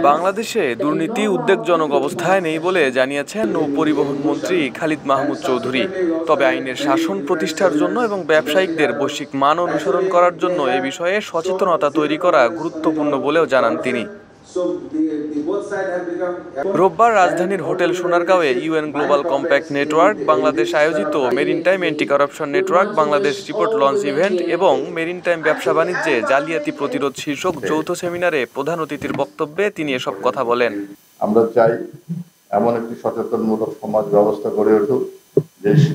বাংলাদেশে দুর্নীতি উদ্বেগজনক অবস্থায় নেই বলে জানিয়েছেন নৌ-পরিবহন মন্ত্রী খালিদ মাহমুদ চৌধুরী। তবে আইনের শাসন প্রতিষ্ঠার জন্য এবং ব্যবসায়িকদের বৈশ্বিক মান অনুসরণ করার জন্য এ বিষয়ে সচেতনতা তৈরি করা গুরুত্বপূর্ণ বলেও জানান তিনি। রোববার রাজধানীর হোটেল সোনারগাঁওয়ে UN global compact network Bangladesh আয়োজিত maritime anti corruption network Bangladesh report launch event এবং মেরিনটাইম ব্যবসা বাণিজ্যে জালিয়াতি প্রতিরোধ শীর্ষক যৌথ সেমিনারে প্রধান অতিথির বক্তব্যে তিনি এসব কথা বলেন। আমরা চাই এমন একটি সচেতনমূলক সমাজ ব্যবস্থা গড়ে উঠুক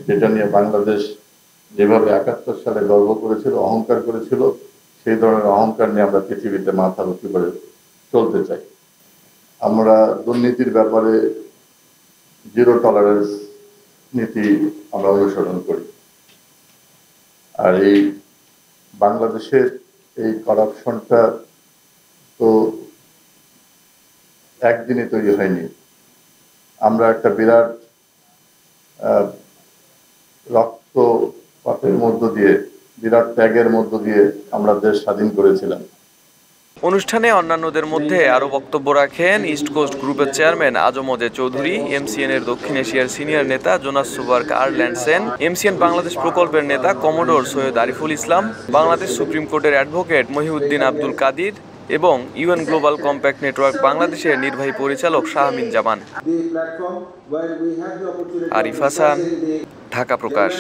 যেটা নিয়ে বাংলাদেশ যেভাবে ৭১ সালে গর্ব করেছিল, অহংকার করেছিল, সেই ধরনের অহংকার নিয়ে আমরা পৃথিবীতে মাথা উঁচু করে চলতে চাই। আমরা দুর্নীতির ব্যাপারে জিরো টলারেন্স নীতি আমরা অনুসরণ করি। আর এই বাংলাদেশের এই কারাপশনটা তো একদিনে তৈরি হয়নি। আমরা একটা বিরাট রক্তপাতের মধ্য দিয়ে, বিরাট ত্যাগের মধ্য দিয়ে আমরা দেশ স্বাধীন করেছিলাম। অনুষ্ঠানে অন্যান্যদের মধ্যে আরও বক্তব্য রাখেন ইস্ট কোস্ট গ্রুপের চেয়ারম্যান আজম ওজে চৌধুরী, এমসিএন এর দক্ষিণ এশিয়ার সিনিয়র নেতা জোনাস সুবার্ক আর্ল্যান্ডসেন, এমসিএন বাংলাদেশ প্রকল্পের নেতা কমোডোর সৈয়দ আরিফুল ইসলাম, বাংলাদেশ সুপ্রিম কোর্টের অ্যাডভোকেট মহিউদ্দিন আব্দুল কাদির এবং ইউএন গ্লোবাল কম্প্যাক্ট নেটওয়ার্ক বাংলাদেশের নির্বাহী পরিচালক শাহমিন জামান। আরিফ হাসান, ঢাকা প্রকাশ।